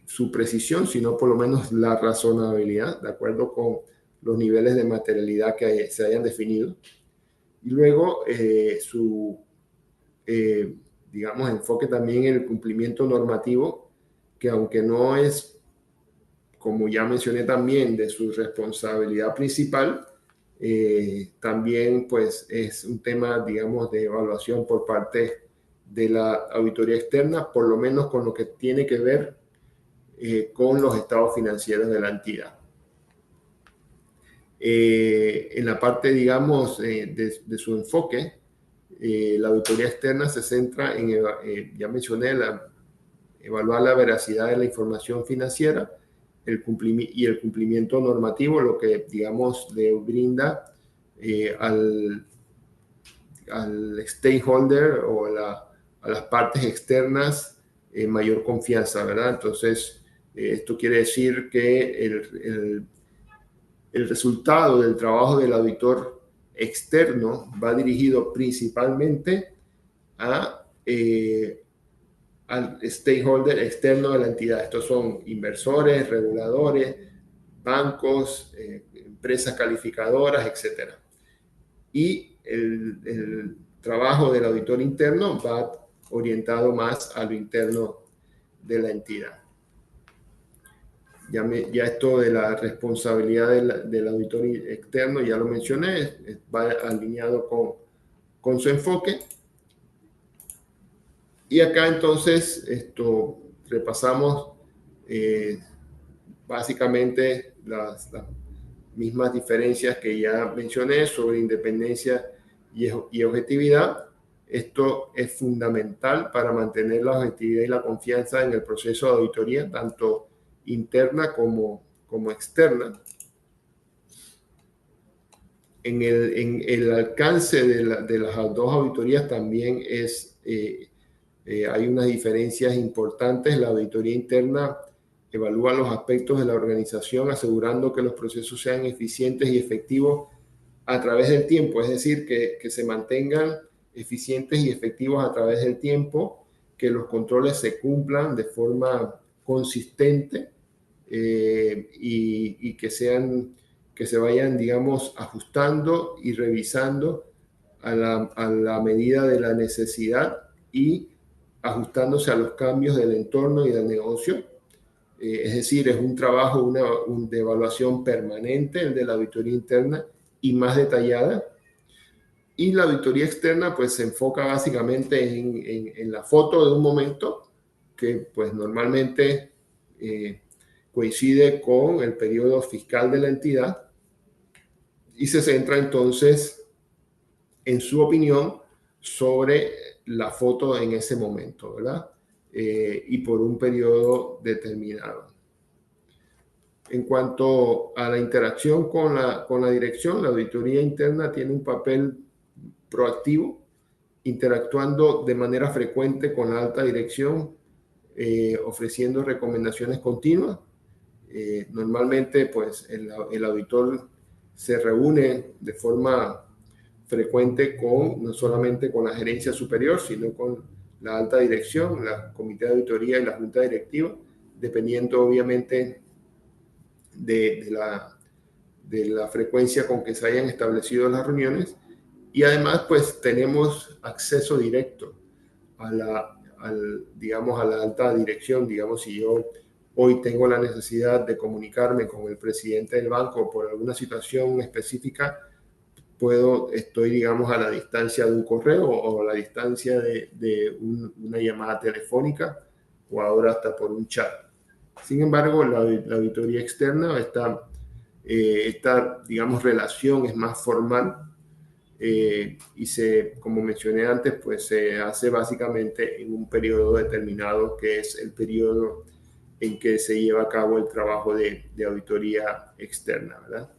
[SPEAKER 2] su precisión, sino por lo menos la razonabilidad, de acuerdo con los niveles de materialidad que se hayan definido. Y luego digamos, enfoque también en el cumplimiento normativo, que aunque no es, como ya mencioné también, de su responsabilidad principal, también pues es un tema, digamos, de evaluación por parte de la auditoría externa, por lo menos con lo que tiene que ver con los estados financieros de la entidad. En la parte, digamos, de su enfoque, la auditoría externa se centra en, ya mencioné, evaluar la veracidad de la información financiera el cumplimiento normativo, lo que, digamos, le brinda al stakeholder o a las partes externas mayor confianza, ¿verdad? Entonces, esto quiere decir que el resultado del trabajo del auditor externo va dirigido principalmente al stakeholder externo de la entidad. Estos son inversores, reguladores, bancos, empresas calificadoras, etc. Y el trabajo del auditor interno va orientado más a lo interno de la entidad. Ya esto de la responsabilidad del auditor externo, ya lo mencioné, va alineado con su enfoque. Y acá entonces repasamos básicamente las mismas diferencias que ya mencioné sobre independencia y objetividad. Esto es fundamental para mantener la objetividad y la confianza en el proceso de auditoría, tanto interna como externa. En el alcance de las dos auditorías también hay unas diferencias importantes. La auditoría interna evalúa los aspectos de la organización, asegurando que los procesos sean eficientes y efectivos a través del tiempo, es decir, que se mantengan eficientes y efectivos a través del tiempo, que los controles se cumplan de forma consistente y que se vayan, digamos, ajustando y revisando a la medida de la necesidad y ajustándose a los cambios del entorno y del negocio. Es decir, es un trabajo de evaluación permanente, el de la auditoría interna, y más detallada. Y la auditoría externa pues se enfoca básicamente en la foto de un momento que pues normalmente coincide con el periodo fiscal de la entidad y se centra entonces en su opinión sobre la foto en ese momento, ¿verdad? Y por un periodo determinado. En cuanto a la interacción con la dirección, la auditoría interna tiene un papel proactivo, interactuando de manera frecuente con la alta dirección, ofreciendo recomendaciones continuas. Normalmente, pues, el auditor se reúne de forma frecuente no solamente con la gerencia superior, sino con la alta dirección, la comité de auditoría y la junta directiva, dependiendo obviamente de la frecuencia con que se hayan establecido las reuniones. Y además, pues tenemos acceso directo digamos, a la alta dirección. Digamos, si yo hoy tengo la necesidad de comunicarme con el presidente del banco por alguna situación específica, estoy, digamos, a la distancia de un correo o a la distancia de una llamada telefónica o ahora hasta por un chat. Sin embargo, la auditoría externa, esta, digamos, relación es más formal y como mencioné antes, pues se hace básicamente en un periodo determinado, que es el periodo en que se lleva a cabo el trabajo de auditoría externa, ¿verdad?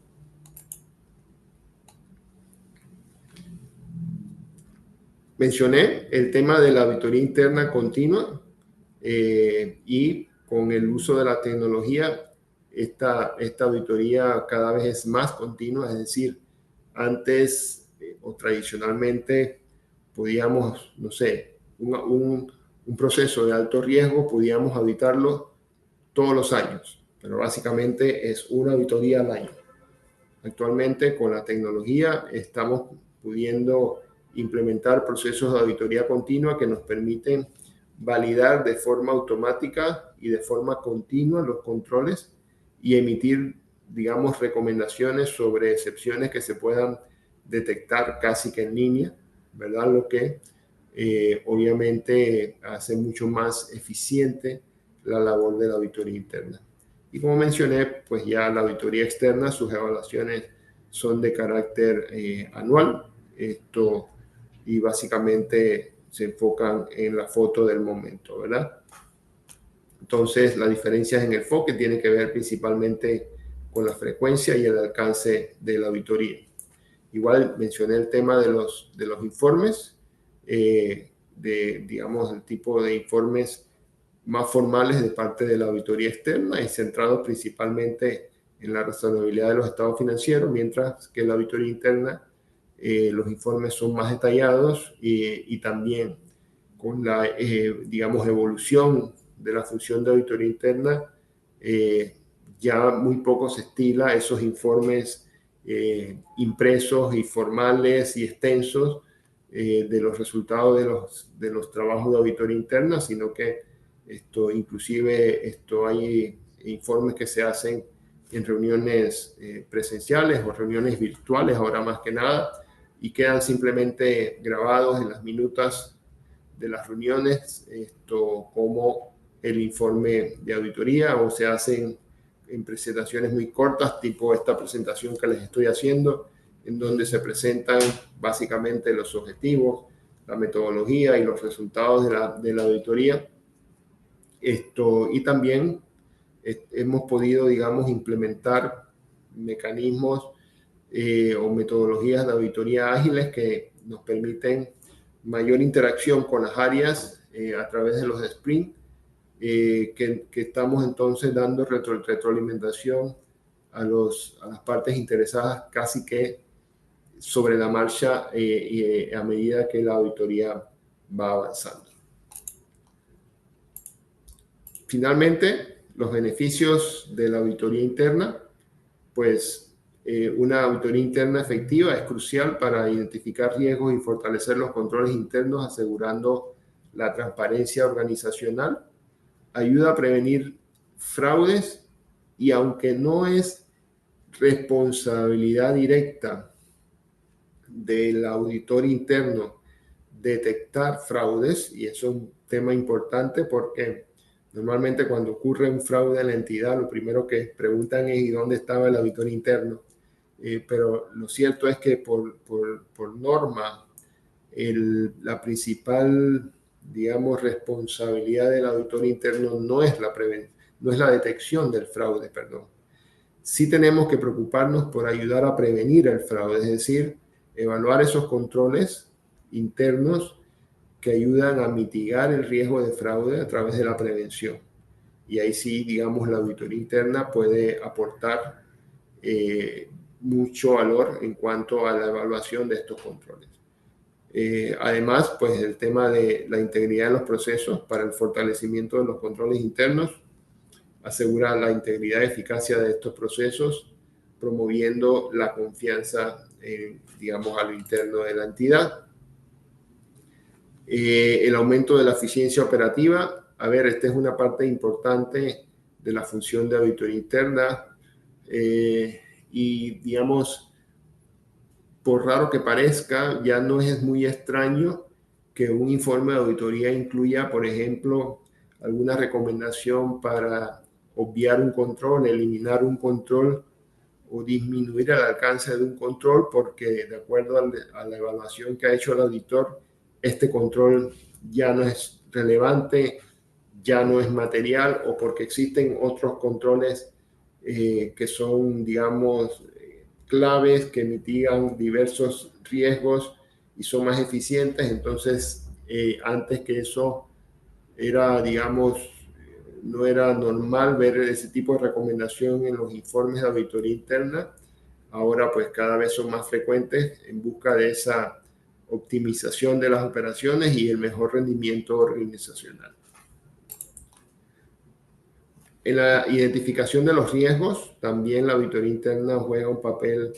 [SPEAKER 2] Mencioné el tema de la auditoría interna continua y con el uso de la tecnología, esta auditoría cada vez es más continua, es decir, antes o tradicionalmente podíamos, no sé, un proceso de alto riesgo, podíamos auditarlo todos los años, pero básicamente es una auditoría al año. Actualmente con la tecnología estamos pudiendo implementar procesos de auditoría continua que nos permiten validar de forma automática y de forma continua los controles y emitir, digamos, recomendaciones sobre excepciones que se puedan detectar casi que en línea, ¿verdad? Lo que obviamente hace mucho más eficiente la labor de la auditoría interna. Y como mencioné, pues ya la auditoría externa, sus evaluaciones son de carácter anual. Y básicamente se enfocan en la foto del momento, ¿verdad? Entonces, las diferencias en el enfoque tienen que ver principalmente con la frecuencia y el alcance de la auditoría. Igual mencioné el tema de los informes, digamos, el tipo de informes más formales de parte de la auditoría externa y centrados principalmente en la razonabilidad de los estados financieros, mientras que la auditoría interna los informes son más detallados y también con la, digamos, evolución de la función de auditoría interna, ya muy poco se estila esos informes impresos y formales y extensos de los resultados de los trabajos de auditoría interna, sino que inclusive hay informes que se hacen en reuniones presenciales o reuniones virtuales, ahora más que nada, y quedan simplemente grabados en las minutas de las reuniones, como el informe de auditoría, o se hacen en presentaciones muy cortas, tipo esta presentación que les estoy haciendo, en donde se presentan básicamente los objetivos, la metodología y los resultados de la auditoría. Y también hemos podido, digamos, implementar mecanismos o metodologías de auditoría ágiles que nos permiten mayor interacción con las áreas a través de los sprint, que estamos entonces dando retroalimentación a las partes interesadas casi que sobre la marcha y a medida que la auditoría va avanzando. Finalmente, los beneficios de la auditoría interna, pues una auditoría interna efectiva es crucial para identificar riesgos y fortalecer los controles internos, asegurando la transparencia organizacional. Ayuda a prevenir fraudes y aunque no es responsabilidad directa del auditor interno detectar fraudes, y eso es un tema importante porque normalmente cuando ocurre un fraude en la entidad, lo primero que preguntan es ¿y dónde estaba el auditor interno? Pero lo cierto es que por norma, la principal, digamos, responsabilidad del auditor interno no es la detección del fraude, perdón. Sí tenemos que preocuparnos por ayudar a prevenir el fraude, es decir, evaluar esos controles internos que ayudan a mitigar el riesgo de fraude a través de la prevención. Y ahí sí, digamos, la auditoría interna puede aportar mucho valor en cuanto a la evaluación de estos controles. Además, pues el tema de la integridad de los procesos para el fortalecimiento de los controles internos asegura la integridad y eficacia de estos procesos, promoviendo la confianza, digamos, a lo interno de la entidad. El aumento de la eficiencia operativa. A ver, esta es una parte importante de la función de auditoría interna y, digamos, por raro que parezca, ya no es muy extraño que un informe de auditoría incluya, por ejemplo, alguna recomendación para obviar un control, eliminar un control o disminuir el alcance de un control porque de acuerdo a la evaluación que ha hecho el auditor, este control ya no es relevante, ya no es material o porque existen otros controles que son, digamos, claves que mitigan diversos riesgos y son más eficientes. Entonces, antes que eso era, digamos, no era normal ver ese tipo de recomendación en los informes de auditoría interna. Ahora, pues cada vez son más frecuentes en busca de esa optimización de las operaciones y el mejor rendimiento organizacional. En la identificación de los riesgos, también la auditoría interna juega un papel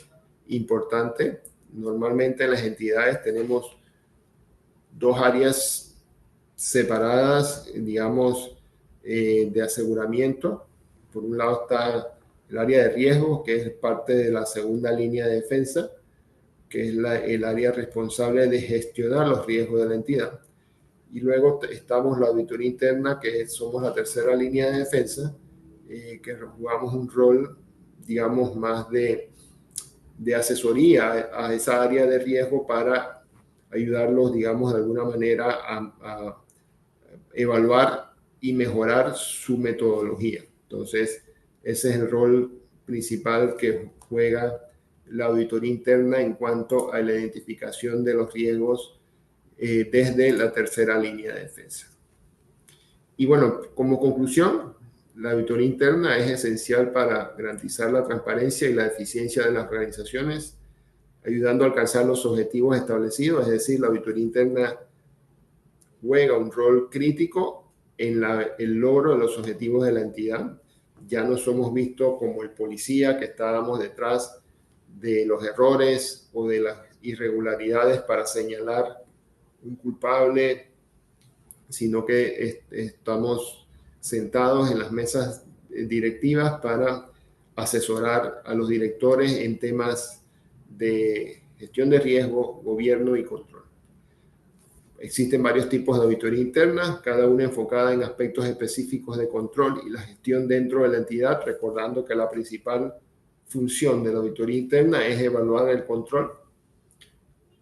[SPEAKER 2] importante. Normalmente en las entidades tenemos dos áreas separadas, digamos, de aseguramiento. Por un lado está el área de riesgos, que es parte de la segunda línea de defensa, que es el área responsable de gestionar los riesgos de la entidad. Y luego estamos la auditoría interna, que somos la tercera línea de defensa, que jugamos un rol, digamos, más de asesoría a esa área de riesgo para ayudarlos, digamos, de alguna manera a evaluar y mejorar su metodología. Entonces, ese es el rol principal que juega la auditoría interna en cuanto a la identificación de los riesgos desde la tercera línea de defensa. Y bueno, como conclusión, la auditoría interna es esencial para garantizar la transparencia y la eficiencia de las organizaciones. ayudando a alcanzar los objetivos establecidos, es decir, la auditoría interna juega un rol crítico en el logro de los objetivos de la entidad. Ya no somos vistos como el policía que estábamos detrás de los errores o de las irregularidades para señalar un culpable, sino que estamos sentados en las mesas directivas para asesorar a los directores en temas de gestión de riesgo, gobierno y control. Existen varios tipos de auditoría interna, cada una enfocada en aspectos específicos de control y la gestión dentro de la entidad, recordando que la principal función de la auditoría interna es evaluar el control.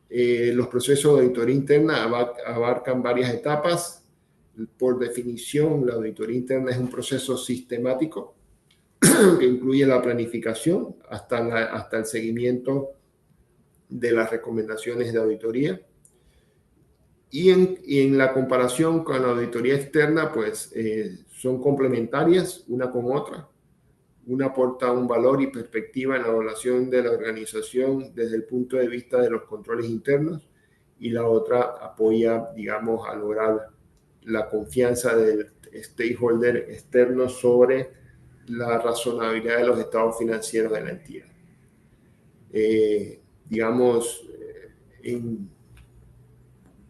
[SPEAKER 2] Los procesos de auditoría interna abarcan varias etapas. Por definición, la auditoría interna es un proceso sistemático que incluye la planificación hasta el seguimiento de las recomendaciones de auditoría. Y en la comparación con la auditoría externa, pues son complementarias una con otra. Una aporta un valor y perspectiva en la evaluación de la organización desde el punto de vista de los controles internos y la otra apoya, digamos, a lograr la confianza del stakeholder externo sobre la razonabilidad de los estados financieros de la entidad. Digamos,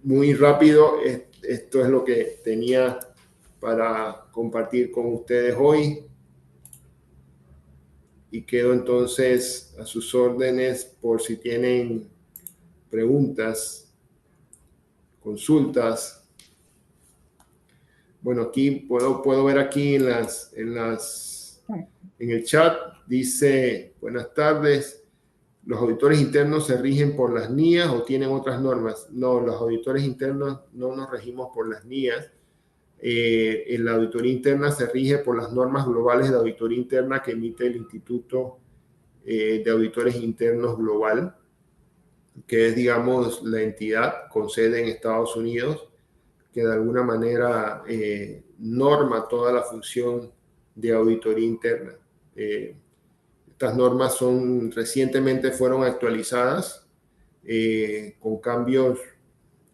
[SPEAKER 2] muy rápido, esto es lo que tenía para compartir con ustedes hoy. Y quedo entonces a sus órdenes por si tienen preguntas, consultas. Bueno, aquí puedo ver aquí en el chat, dice, buenas tardes, ¿los auditores internos se rigen por las NIAs o tienen otras normas? No, los auditores internos no nos regimos por las NIAs. En la auditoría interna se rige por las normas globales de auditoría interna que emite el Instituto de Auditores Internos Global, que es, digamos, la entidad con sede en Estados Unidos, que de alguna manera norma toda la función de auditoría interna. Estas normas recientemente fueron actualizadas con cambios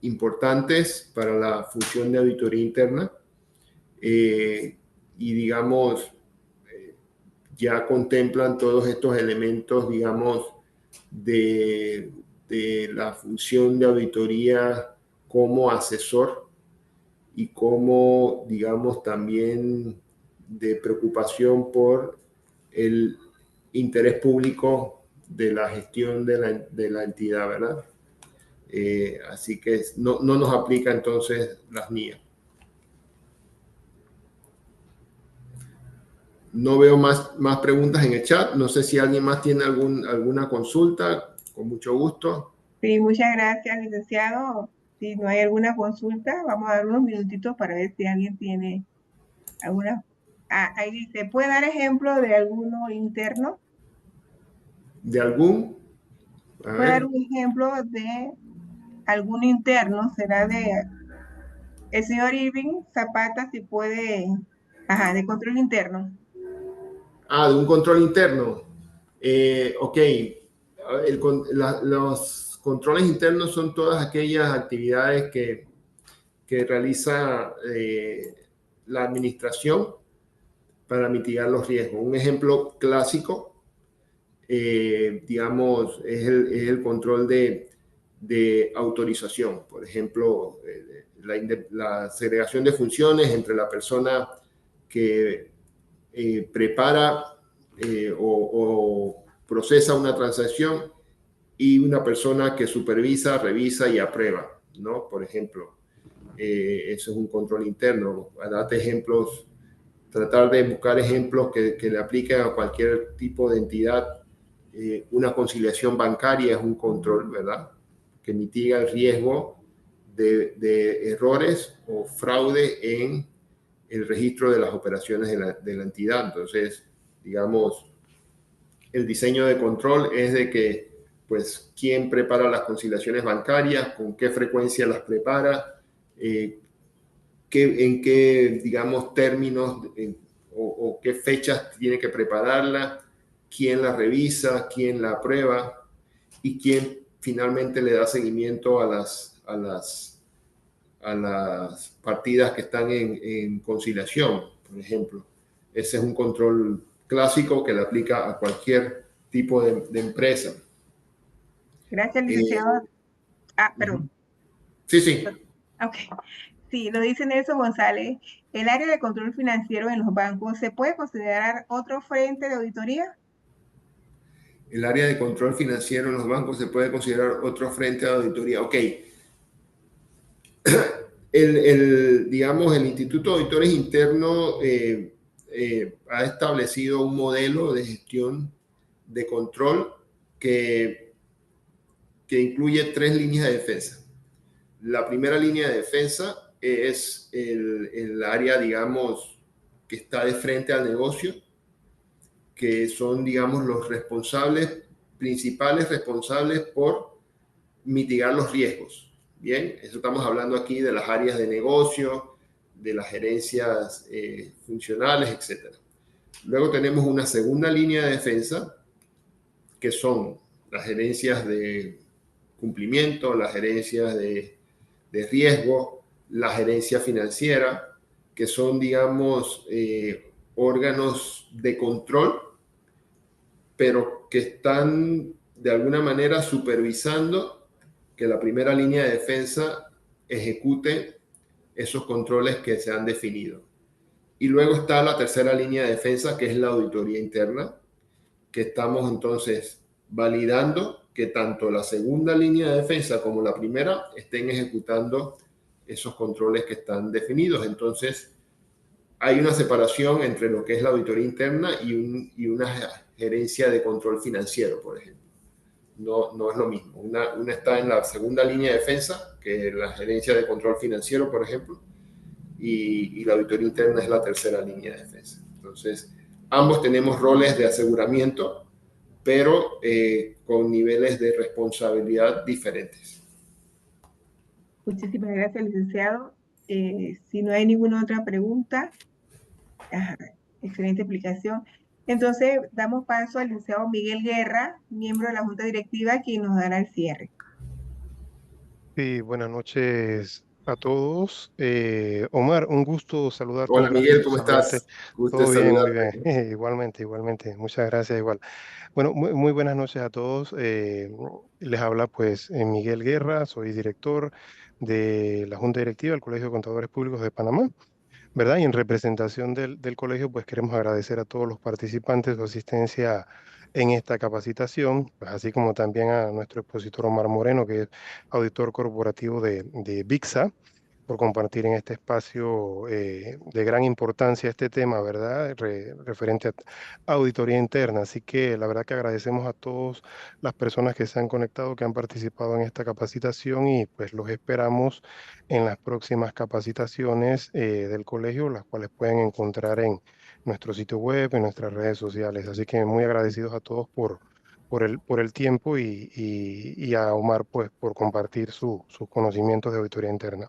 [SPEAKER 2] importantes para la función de auditoría interna y, digamos, ya contemplan todos estos elementos, digamos, de la función de auditoría como asesor y como, digamos, también de preocupación por el interés público de la gestión de la entidad, ¿verdad? Así que no nos aplica entonces las NIA. No veo más preguntas en el chat. No sé si alguien más tiene alguna consulta. Con mucho gusto.
[SPEAKER 1] Sí, muchas gracias, licenciado. Si no hay alguna consulta, vamos a dar unos minutitos para ver si alguien tiene alguna. Ahí dice, ¿puede dar ejemplo de alguno interno?
[SPEAKER 2] ¿De algún?
[SPEAKER 1] ¿Puede dar un ejemplo de algún interno? ¿Será de el señor Irving Zapata, si puede, de control interno?
[SPEAKER 2] De un control interno. Ok. Los controles internos son todas aquellas actividades que realiza la administración para mitigar los riesgos. Un ejemplo clásico, digamos, es el control de autorización. Por ejemplo, la segregación de funciones entre la persona que prepara o procesa una transacción y una persona que supervisa, revisa y aprueba, ¿no? Por ejemplo, eso es un control interno. Date ejemplos, tratar de buscar ejemplos que le apliquen a cualquier tipo de entidad. Una conciliación bancaria es un control, ¿verdad? Que mitiga el riesgo de errores o fraude en el registro de las operaciones de la entidad. Entonces, digamos, el diseño de control es de que, pues, quién prepara las conciliaciones bancarias, con qué frecuencia las prepara, en qué, digamos, términos o qué fechas tiene que prepararla, quién la revisa, quién la aprueba. y quién finalmente le da seguimiento a las partidas que están en conciliación, por ejemplo. Ese es un control clásico que le aplica a cualquier tipo de empresa.
[SPEAKER 1] Gracias, licenciado.
[SPEAKER 2] Uh-huh.
[SPEAKER 1] Perdón.
[SPEAKER 2] Sí, sí.
[SPEAKER 1] Ok. Sí, nos dice Nelson González, ¿el área de control financiero en los bancos se puede considerar otro frente de auditoría?
[SPEAKER 2] El área de control financiero en los bancos se puede considerar otro frente de auditoría. Ok. Digamos, el Instituto de Auditores Internos ha establecido un modelo de gestión de control que incluye 3 líneas de defensa. La primera línea de defensa es el área, digamos, que está de frente al negocio, que son, digamos, los principales responsables por mitigar los riesgos. Bien, eso estamos hablando aquí de las áreas de negocio, de las gerencias funcionales, etc. Luego tenemos una segunda línea de defensa, que son las gerencias de cumplimiento, las gerencias de riesgo, la gerencia financiera, que son, digamos, órganos de control, pero que están de alguna manera supervisando que la primera línea de defensa ejecute esos controles que se han definido. Y luego está la tercera línea de defensa, que es la auditoría interna, que estamos entonces validando que tanto la segunda línea de defensa como la primera estén ejecutando esos controles que están definidos. Entonces, hay una separación entre lo que es la auditoría interna y una gerencia de control financiero, por ejemplo. No es lo mismo. Una está en la segunda línea de defensa, que es la gerencia de control financiero, por ejemplo, y la auditoría interna es la tercera línea de defensa. Entonces, ambos tenemos roles de aseguramiento, pero con niveles de responsabilidad diferentes.
[SPEAKER 1] Muchísimas gracias, licenciado. Si no hay ninguna otra pregunta, excelente explicación. Entonces, damos paso al licenciado Miguel Guerra, miembro de la Junta Directiva, quien nos dará el cierre.
[SPEAKER 3] Sí, buenas noches a todos. Omar, un gusto saludarte, un
[SPEAKER 2] Hola
[SPEAKER 3] gusto
[SPEAKER 2] Miguel, ¿cómo
[SPEAKER 3] saludarte.
[SPEAKER 2] estás? Gusto
[SPEAKER 3] Todo bien, muy
[SPEAKER 2] saludarte.
[SPEAKER 3] bien. Igualmente, igualmente. Muchas gracias, igual. Bueno, muy buenas noches a todos. Les habla pues Miguel Guerra, soy director de la Junta Directiva del Colegio de Contadores Públicos de Panamá. ¿Verdad? Y en representación del colegio, pues queremos agradecer a todos los participantes su asistencia en esta capacitación, pues así como también a nuestro expositor Omar Moreno, que es auditor corporativo de VIXA, por compartir en este espacio de gran importancia este tema, ¿verdad? Referente a auditoría interna. Así que la verdad que agradecemos a todas las personas que se han conectado, que han participado en esta capacitación y pues los esperamos en las próximas capacitaciones del colegio, las cuales pueden encontrar en nuestro sitio web, en nuestras redes sociales. Así que muy agradecidos a todos por el tiempo y a Omar pues por compartir sus conocimientos de auditoría interna.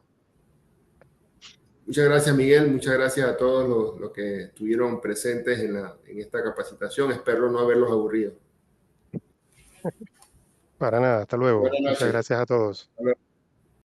[SPEAKER 2] Muchas gracias Miguel, muchas gracias a todos los que estuvieron presentes en esta capacitación. Espero no haberlos aburrido.
[SPEAKER 3] Para nada, hasta luego.
[SPEAKER 2] Buenas
[SPEAKER 3] Muchas
[SPEAKER 2] noches.
[SPEAKER 3] gracias a todos.
[SPEAKER 2] Hasta luego.